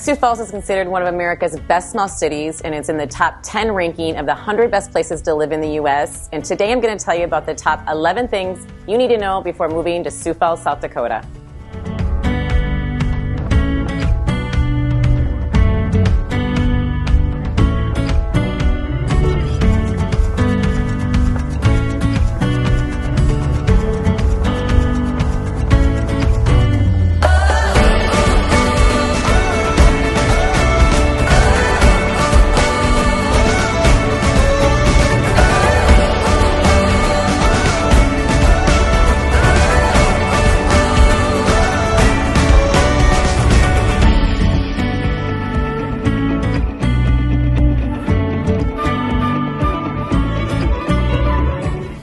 Sioux Falls is considered one of America's best small cities, and it's in the top 10 ranking of the 100 best places to live in the U.S. And today I'm going to tell you about the top 11 things you need to know before moving to Sioux Falls, South Dakota.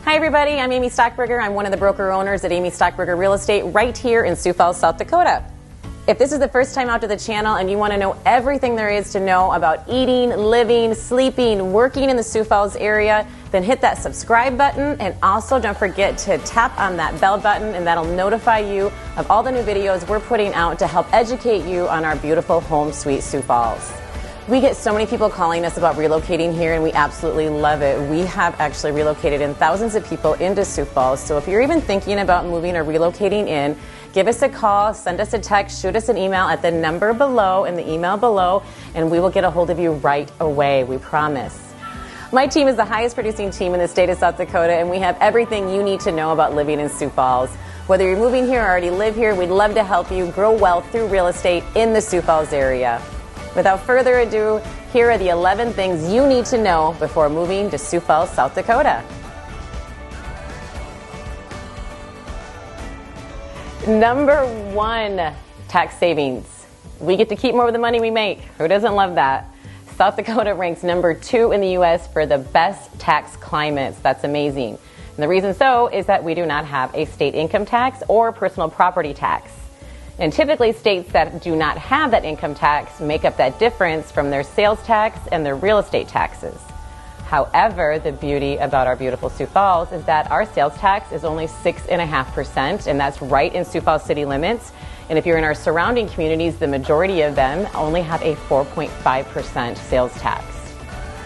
Hi everybody, I'm Amy Stockberger. I'm one of the broker owners at Amy Stockberger Real Estate right here in Sioux Falls, South Dakota. If this is the first time out to the channel and you want to know everything there is to know about eating, living, sleeping, working in the Sioux Falls area, then hit that subscribe button, and also don't forget to tap on that bell button, and that'll notify you of all the new videos we're putting out to help educate you on our beautiful home sweet Sioux Falls. We get so many people calling us about relocating here, and we absolutely love it. We have actually relocated in thousands of people into Sioux Falls. So if you're even thinking about moving or relocating in, give us a call, send us a text, shoot us an email at the number below and the email below, and we will get a hold of you right away, we promise. My team is the highest producing team in the state of South Dakota, and we have everything you need to know about living in Sioux Falls. Whether you're moving here or already live here, we'd love to help you grow wealth through real estate in the Sioux Falls area. Without further ado, here are the 11 things you need to know before moving to Sioux Falls, South Dakota. Number 1, tax savings. We get to keep more of the money we make. Who doesn't love that? South Dakota ranks number 2 in the U.S. for the best tax climates. That's amazing. And the reason so is that we do not have a state income tax or personal property tax. And typically states that do not have that income tax make up that difference from their sales tax and their real estate taxes. However, the beauty about our beautiful Sioux Falls is that our sales tax is only 6.5%, and that's right in Sioux Falls city limits. And if you're in our surrounding communities, the majority of them only have a 4.5% sales tax.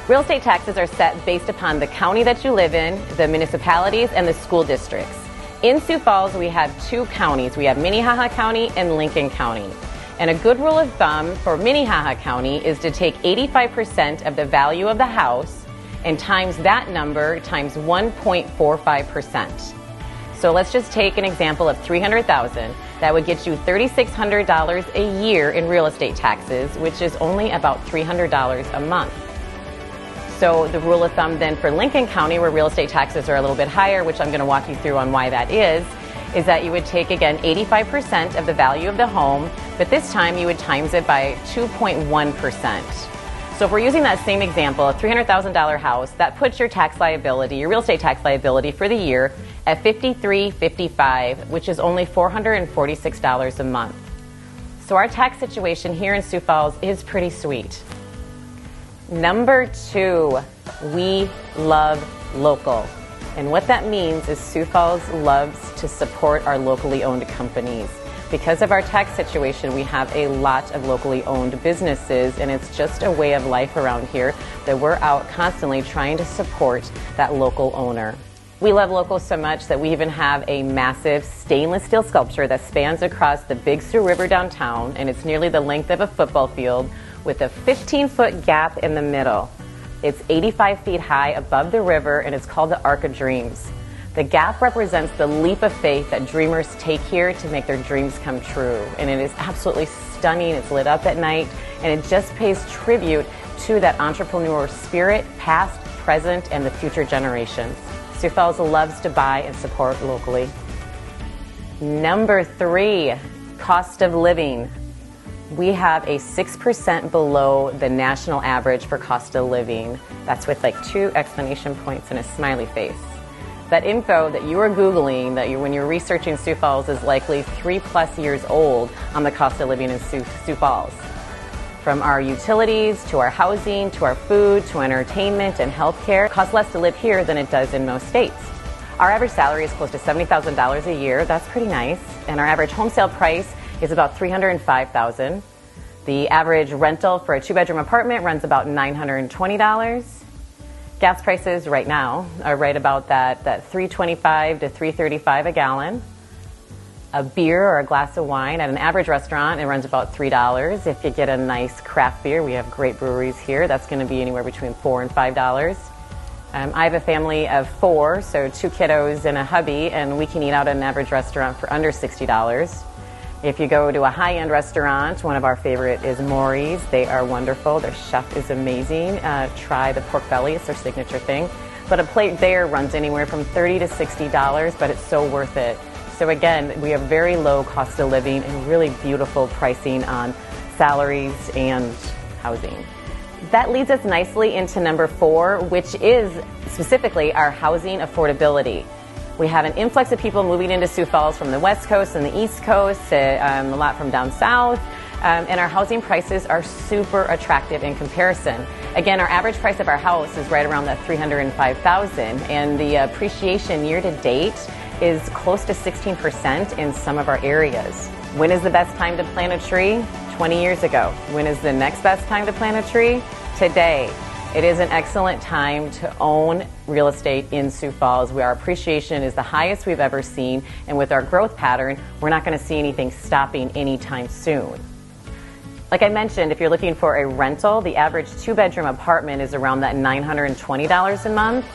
Real estate taxes are set based upon the county that you live in, the municipalities, and the school districts. In Sioux Falls, we have 2 counties. We have Minnehaha County and Lincoln County. And a good rule of thumb for Minnehaha County is to take 85% of the value of the house and times that number times 1.45%. So let's just take an example of $300,000. That would get you $3,600 a year in real estate taxes, which is only about $300 a month. So the rule of thumb then for Lincoln County, where real estate taxes are a little bit higher, which I'm going to walk you through on why that is that you would take, again, 85% of the value of the home, but this time you would times it by 2.1%. So if we're using that same example, a $300,000 house, that puts your tax liability, your real estate tax liability for the year at $5,355, which is only $446 a month. So our tax situation here in Sioux Falls is pretty sweet. Number 2, we love local. And what that means is Sioux Falls loves to support our locally owned companies. Because of our tax situation, we have a lot of locally owned businesses, and it's just a way of life around here that we're out constantly trying to support that local owner. We love local so much that we even have a massive stainless steel sculpture that spans across the Big Sioux River downtown, and it's nearly the length of a football field, with a 15-foot gap in the middle. It's 85 feet high above the river, and it's called the Arc of Dreams. The gap represents the leap of faith that dreamers take here to make their dreams come true. And it is absolutely stunning. It's lit up at night, and it just pays tribute to that entrepreneur spirit, past, present, and the future generations. Sioux Falls loves to buy and support locally. Number 3, cost of living. We have a 6% below the national average for cost of living. That's with like 2 exclamation points and a smiley face. That info that you are Googling, when you're researching Sioux Falls, is likely 3+ years old on the cost of living in Sioux Falls. From our utilities, to our housing, to our food, to entertainment and healthcare, it costs less to live here than it does in most states. Our average salary is close to $70,000 a year. That's pretty nice. And our average home sale price is about $305,000. The average rental for a 2-bedroom apartment runs about $920. Gas prices right now are right about that $3.25 to $3.35 a gallon. A beer or a glass of wine at an average restaurant, it runs about $3. If you get a nice craft beer, we have great breweries here, that's going to be anywhere between $4 and $5. I have a family of 4, so 2 kiddos and a hubby, and we can eat out at an average restaurant for under $60. If you go to a high-end restaurant, one of our favorite is Maury's. They are wonderful. Their chef is amazing. Try the pork belly. It's their signature thing. But a plate there runs anywhere from $30 to $60, but it's so worth it. So again, we have very low cost of living and really beautiful pricing on salaries and housing. That leads us nicely into number 4, which is specifically our housing affordability. We have an influx of people moving into Sioux Falls from the West Coast and the East Coast, a lot from down south, and our housing prices are super attractive in comparison. Again, our average price of our house is right around that $305,000, and the appreciation year to date is close to 16% in some of our areas. When is the best time to plant a tree? 20 years ago. When is the next best time to plant a tree? Today. It is an excellent time to own real estate in Sioux Falls, where our appreciation is the highest we've ever seen, and with our growth pattern, we're not going to see anything stopping anytime soon. Like I mentioned, if you're looking for a rental, the average 2-bedroom apartment is around that $920 a month.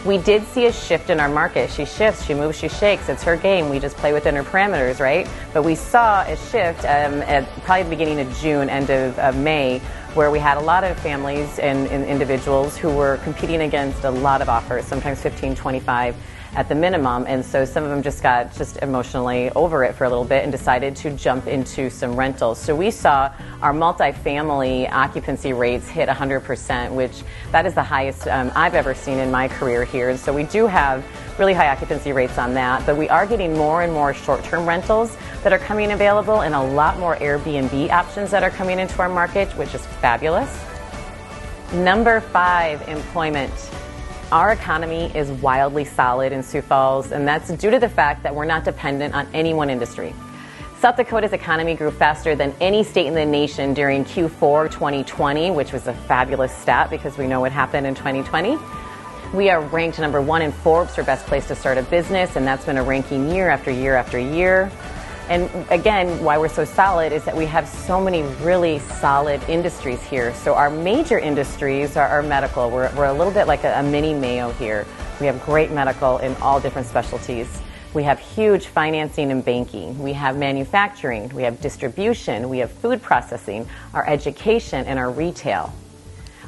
We did see a shift in our market. She shifts, she moves, she shakes. It's her game. We just play within her parameters, right? But we saw a shift at probably the beginning of June, end of May, where we had a lot of families and individuals who were competing against a lot of offers, sometimes 15, 25 at the minimum. And so some of them just got emotionally over it for a little bit and decided to jump into some rentals. So we saw our multifamily occupancy rates hit 100%, which that is the highest I've ever seen in my career here. And so we do have really high occupancy rates on that, but we are getting more and more short-term rentals that are coming available, and a lot more Airbnb options that are coming into our market, which is fabulous. Number 5, employment. Our economy is wildly solid in Sioux Falls, and that's due to the fact that we're not dependent on any one industry. South Dakota's economy grew faster than any state in the nation during Q4 2020, which was a fabulous stat because we know what happened in 2020. We are ranked number 1 in Forbes for best place to start a business, and that's been a ranking year after year after year. And again, why we're so solid is that we have so many really solid industries here. So our major industries are medical. We're a little bit like a mini Mayo here. We have great medical in all different specialties. We have huge financing and banking. We have manufacturing. We have distribution. We have food processing, our education, and our retail.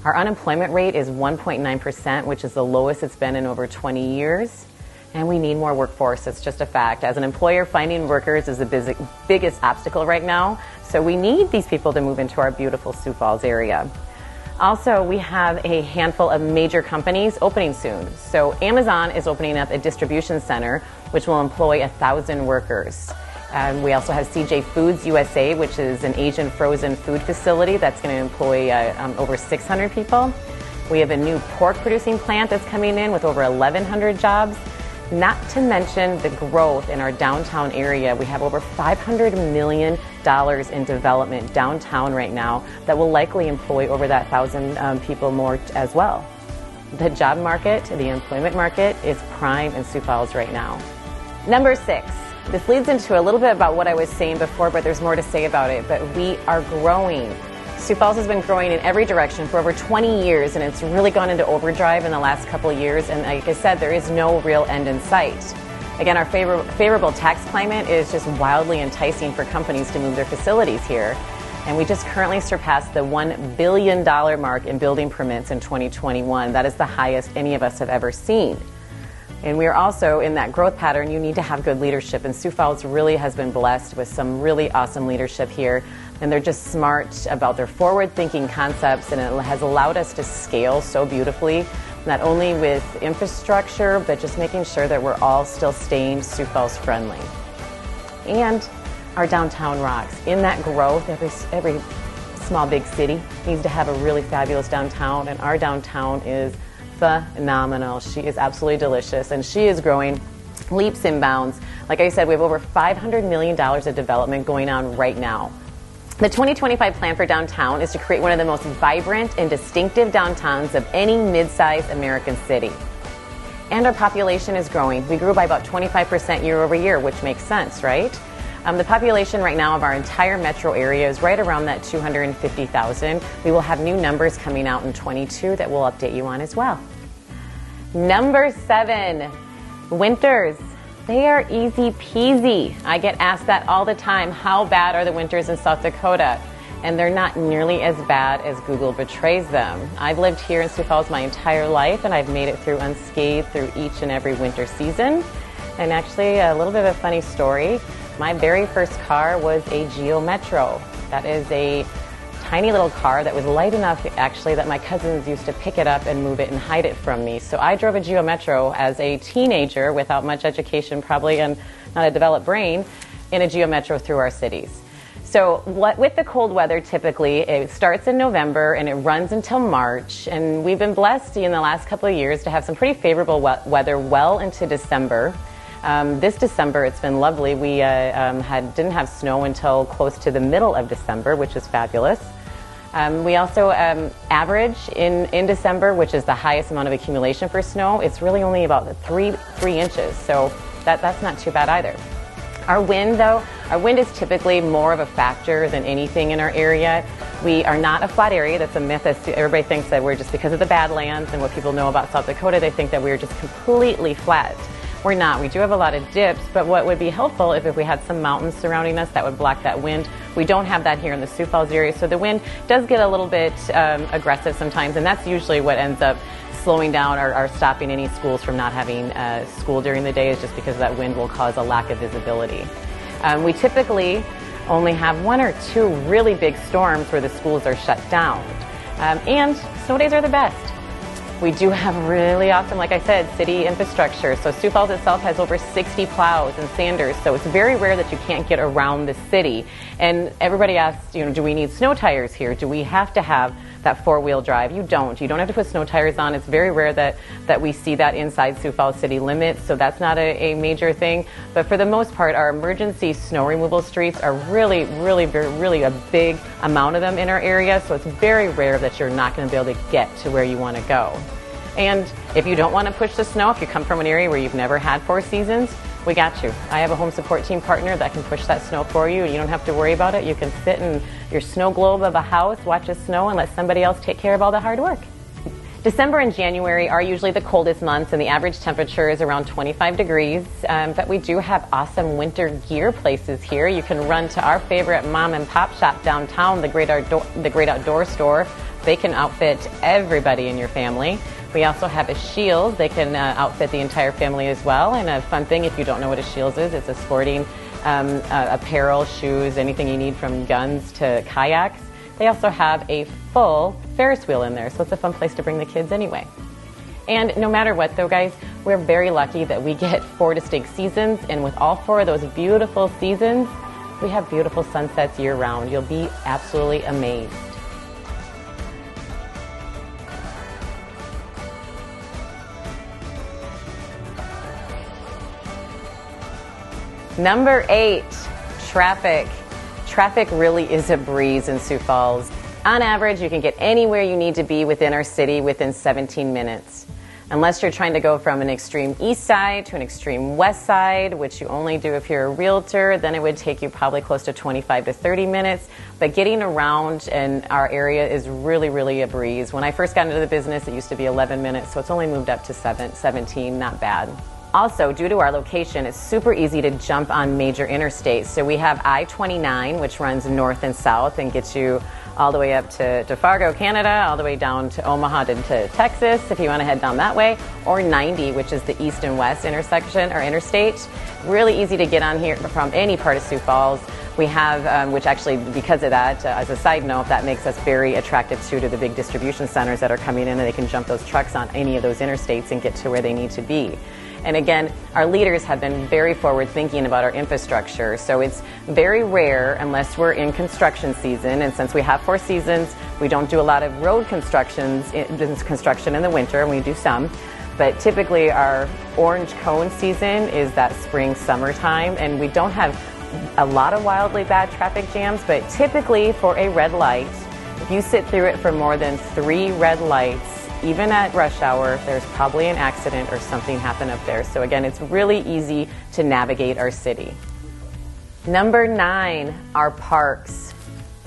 Our unemployment rate is 1.9%, which is the lowest it's been in over 20 years. And we need more workforce. It's just a fact. As an employer, finding workers is the biggest obstacle right now. So we need these people to move into our beautiful Sioux Falls area. Also, we have a handful of major companies opening soon. So Amazon is opening up a distribution center, which will employ 1,000 workers. We also have CJ Foods USA, which is an Asian frozen food facility that's going to employ over 600 people. We have a new pork producing plant that's coming in with over 1,100 jobs. Not to mention the growth in our downtown area. We have over $500 million in development downtown right now that will likely employ over that 1,000 people more as well. The job market, the employment market is prime in Sioux Falls right now. Number 6. This leads into a little bit about what I was saying before, but there's more to say about it. But we are growing. Sioux Falls has been growing in every direction for over 20 years, and it's really gone into overdrive in the last couple of years. And like I said, there is no real end in sight. Again, our favorable tax climate is just wildly enticing for companies to move their facilities here. And we just currently surpassed the $1 billion mark in building permits in 2021. That is the highest any of us have ever seen. And we are also in that growth pattern. You need to have good leadership, and Sioux Falls really has been blessed with some really awesome leadership here. And they're just smart about their forward-thinking concepts, and it has allowed us to scale so beautifully, not only with infrastructure, but just making sure that we're all still staying Sioux Falls friendly. And our downtown rocks. In that growth, every small big city needs to have a really fabulous downtown, and our downtown is phenomenal. She is absolutely delicious, and she is growing leaps and bounds. Like I said, we have over $500 million of development going on right now. The 2025 plan for downtown is to create one of the most vibrant and distinctive downtowns of any mid-sized American city. And our population is growing. We grew by about 25% year over year, which makes sense, right? The population right now of our entire metro area is right around that 250,000. We will have new numbers coming out in 22 that we'll update you on as well. Number 7, winters. They are easy peasy. I get asked that all the time. How bad are the winters in South Dakota? And they're not nearly as bad as Google portrays them. I've lived here in Sioux Falls my entire life, and I've made it through unscathed through each and every winter season. And actually, a little bit of a funny story. My very first car was a Geo Metro. That is a tiny little car that was light enough, actually, that my cousins used to pick it up and move it and hide it from me. So I drove a Geo Metro as a teenager without much education, probably, and not a developed brain, in a Geo Metro through our cities. So with the cold weather, typically, it starts in November and it runs until March. And we've been blessed in the last couple of years to have some pretty favorable weather well into December. This December, it's been lovely. We didn't have snow until close to the middle of December, which is fabulous. We also average in December, which is the highest amount of accumulation for snow. It's really only about 3 inches, so that's not too bad either. Our wind, though, our wind is typically more of a factor than anything in our area. We are not a flat area. That's a myth. Everybody thinks that we're just, because of the Badlands and what people know about South Dakota, they think that we're just completely flat. We're not. We do have a lot of dips, but what would be helpful if we had some mountains surrounding us that would block that wind. We don't have that here in the Sioux Falls area, so the wind does get a little bit aggressive sometimes, and that's usually what ends up slowing down or stopping any schools from not having school during the day, is just because that wind will cause a lack of visibility. We typically only have 1 or 2 really big storms where the schools are shut down, and snow days are the best. We do have really awesome, like I said, city infrastructure. So Sioux Falls itself has over 60 plows and sanders, so it's very rare that you can't get around the city. And everybody asks, do we need snow tires here? Do we have to have that 4-wheel drive? You don't. You don't have to put snow tires on. It's very rare that we see that inside Sioux Falls city limits, so that's not a major thing. But for the most part, our emergency snow removal streets are really a big amount of them in our area, so it's very rare that you're not going to be able to get to where you want to go. And if you don't want to push the snow, if you come from an area where you've never had 4 seasons, we got you. I have a home support team partner that can push that snow for you, and you don't have to worry about it. You can sit in your snow globe of a house, watch the snow, and let somebody else take care of all the hard work. December and January are usually the coldest months, and the average temperature is around 25 degrees. But we do have awesome winter gear places here. You can run to our favorite mom and pop shop downtown, the Great Outdoor Store. They can outfit everybody in your family. We also have a Shield. They can outfit the entire family as well. And a fun thing, if you don't know what a Shield is, it's a sporting apparel, shoes, anything you need from guns to kayaks. They also have a full Ferris wheel in there, so it's a fun place to bring the kids anyway. And no matter what, though, guys, we're very lucky that we get 4 distinct seasons, and with all 4 of those beautiful seasons, we have beautiful sunsets year-round. You'll be absolutely amazed. Number 8, traffic. Traffic really is a breeze in Sioux Falls. On average, you can get anywhere you need to be within our city within 17 minutes. Unless you're trying to go from an extreme east side to an extreme west side, which you only do if you're a realtor, then it would take you probably close to 25 to 30 minutes. But getting around in our area is really a breeze. When I first got into the business, it used to be 11 minutes, so it's only moved up to 17, not bad. Also, due to our location, it's super easy to jump on major interstates. So we have I-29, which runs north and south and gets you all the way up to Fargo, Canada, all the way down to Omaha to Texas, if you want to head down that way, or 90, which is the east and west intersection or interstate. Really easy to get on here from any part of Sioux Falls. We have, which actually, because of that, as a side note, that makes us very attractive to the big distribution centers that are coming in, and they can jump those trucks on any of those interstates and get to where they need to be. And again, our leaders have been very forward thinking about our infrastructure. So it's very rare, unless we're in construction season, and since we have 4 seasons, we don't do a lot of road construction in the winter, and we do some. But typically our orange cone season is that spring, summertime, and we don't have a lot of wildly bad traffic jams, but typically for a red light, if you sit through it for more than 3 red lights, even at rush hour, there's probably an accident or something happened up there. So again, it's really easy to navigate our city. Number 9, our parks.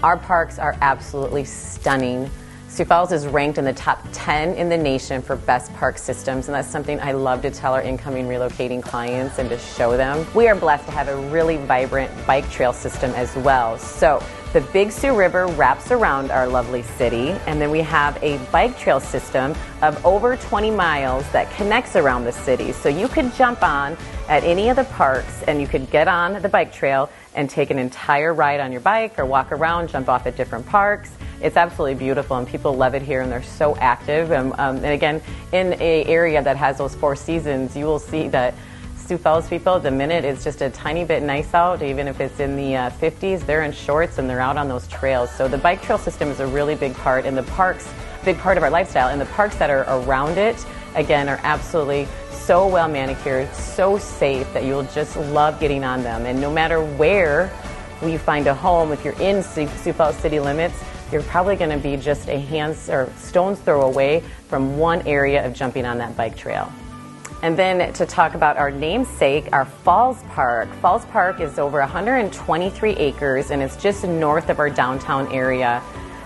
Our parks are absolutely stunning. Sioux Falls is ranked in the top 10 in the nation for best park systems, and that's something I love to tell our incoming relocating clients and to show them. We are blessed to have a really vibrant bike trail system as well. So the Big Sioux River wraps around our lovely city, and then we have a bike trail system of over 20 miles that connects around the city. So you could jump on at any of the parks and you could get on the bike trail and take an entire ride on your bike or walk around, jump off at different parks. It's absolutely beautiful, and people love it here, and they're so active. And again, in an area that has those 4 seasons, you will see that Sioux Falls people, the minute it's just a tiny bit nice out, even if it's in the 50s, they're in shorts and they're out on those trails. So the bike trail system is a really big part, and the parks, big part of our lifestyle, and the parks that are around it, again, are absolutely so well manicured, so safe that you'll just love getting on them. And no matter where you find a home, if you're in Sioux Falls city limits, you're probably going to be just a stone's throw away from one area of jumping on that bike trail. And then to talk about our namesake, our Falls Park. Falls Park is over 123 acres, and it's just north of our downtown area.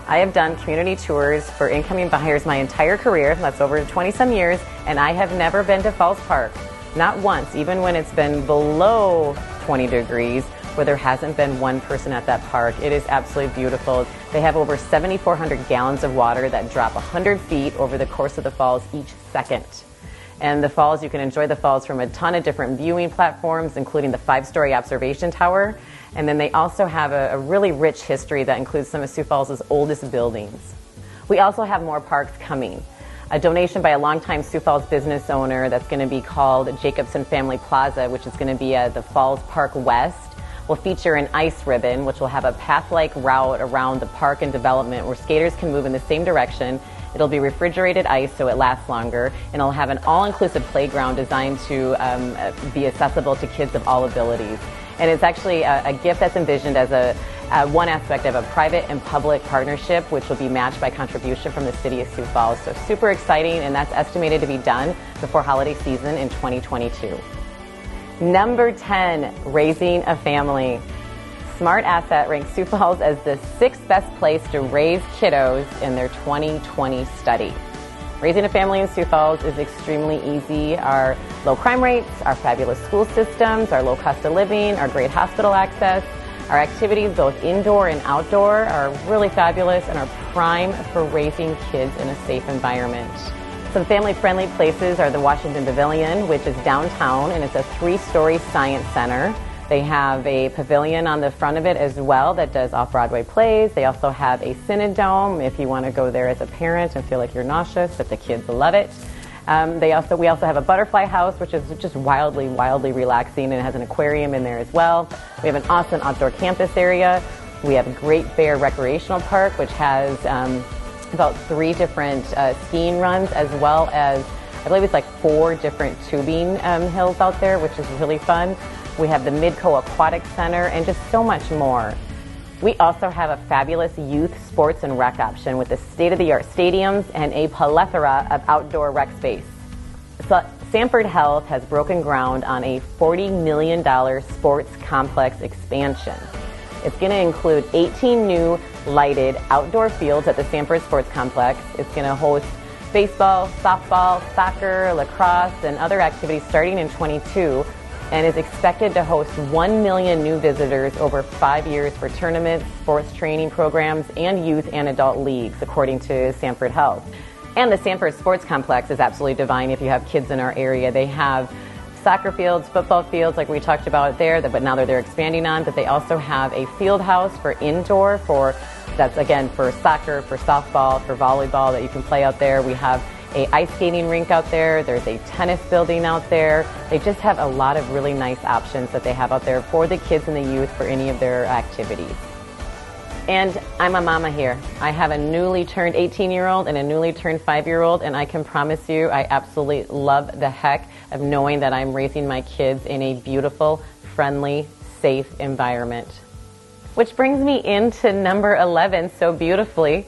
I have done community tours for incoming buyers my entire career, that's over 20-some years, and I have never been to Falls Park. Not once, even when it's been below 20 degrees, where there hasn't been one person at that park. It is absolutely beautiful. They have over 7,400 gallons of water that drop 100 feet over the course of the falls each second. And the falls, you can enjoy the falls from a ton of different viewing platforms, including the 5-story observation tower. And then they also have a really rich history that includes some of Sioux Falls' oldest buildings. We also have more parks coming. A donation by a longtime Sioux Falls business owner that's going to be called Jacobson Family Plaza, which is going to be at the Falls Park West, will feature an ice ribbon, which will have a path-like route around the park and development where skaters can move in the same direction. It'll be refrigerated ice so it lasts longer, and it'll have an all-inclusive playground designed to be accessible to kids of all abilities. And it's actually a gift that's envisioned as one aspect of a private and public partnership, which will be matched by contribution from the city of Sioux Falls. So super exciting, and that's estimated to be done before holiday season in 2022. Number 10, raising a family. Smart Asset ranks Sioux Falls as the 6th best place to raise kiddos in their 2020 study. Raising a family in Sioux Falls is extremely easy. Our low crime rates, our fabulous school systems, our low cost of living, our great hospital access, our activities both indoor and outdoor are really fabulous and are prime for raising kids in a safe environment. Some family-friendly places are the Washington Pavilion, which is downtown, and it's a 3-story science center. They have a pavilion on the front of it as well that does off-Broadway plays. They also have a Cinedome if you want to go there as a parent and feel like you're nauseous, but the kids will love it. We also have a butterfly house, which is just wildly relaxing, and it has an aquarium in there as well. We have an awesome outdoor campus area. We have a Great Bear Recreational Park, which has about 3 different skiing runs, as well as, I believe it's like 4 different tubing hills out there, which is really fun. We have the Midco Aquatic Center and just so much more. We also have a fabulous youth sports and rec option with the state-of-the-art stadiums and a plethora of outdoor rec space. So Sanford Health has broken ground on a $40 million sports complex expansion. It's going to include 18 new lighted outdoor fields at the Sanford Sports Complex. It's going to host baseball, softball, soccer, lacrosse, and other activities starting in 22, and is expected to host 1 million new visitors over 5 years for tournaments, sports training programs, and youth and adult leagues, according to Sanford Health. And the Sanford Sports Complex is absolutely divine if you have kids in our area. They have soccer fields, football fields like we talked about there, but now they're expanding on, but they also have a field house for indoor, that's again for soccer, for softball, for volleyball that you can play out there. We have a ice skating rink out there. There's a tennis building out there. They just have a lot of really nice options that they have out there for the kids and the youth for any of their activities. And I'm a mama here. I have a newly turned 18-year-old and a newly turned 5-year-old, and I can promise you I absolutely love the heck of knowing that I'm raising my kids in a beautiful, friendly, safe environment. Which brings me into number 11 so beautifully.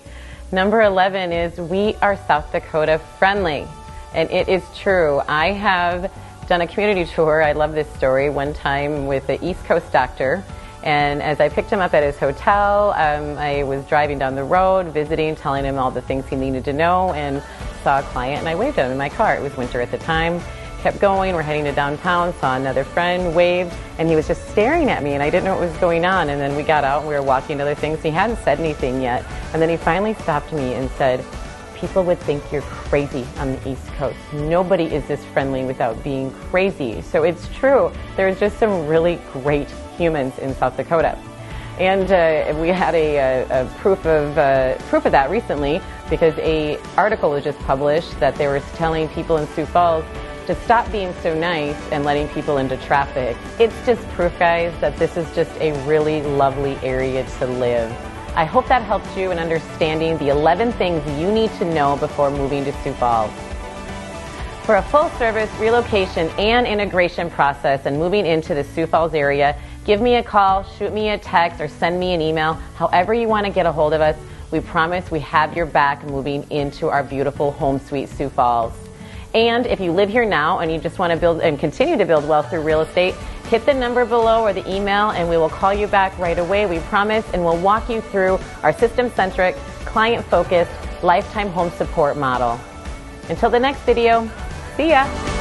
Number 11 is we are South Dakota friendly. And it is true. I have done a community tour. I love this story. One time with the East Coast doctor. And as I picked him up at his hotel, I was driving down the road, visiting, telling him all the things he needed to know, and saw a client, and I waved at him in my car. It was winter at the time. Kept going. We're heading to downtown. Saw another friend, waved, and he was just staring at me, and I didn't know what was going on. And then we got out, and we were walking to other things. He hadn't said anything yet. And then he finally stopped me and said, "People would think you're crazy on the East Coast. Nobody is this friendly without being crazy." So it's true. There's just some really great humans in South Dakota. And we had a proof of that recently, because an article was just published that they were telling people in Sioux Falls to stop being so nice and letting people into traffic. It's just proof, guys, that this is just a really lovely area to live. I hope that helped you in understanding the 11 things you need to know before moving to Sioux Falls. For a full-service relocation and integration process and moving into the Sioux Falls area, give me a call, shoot me a text, or send me an email. However you want to get a hold of us, we promise we have your back moving into our beautiful home sweet Sioux Falls. And if you live here now and you just want to build and continue to build wealth through real estate, hit the number below or the email and we will call you back right away, we promise, and we'll walk you through our system-centric, client-focused, lifetime home support model. Until the next video, see ya!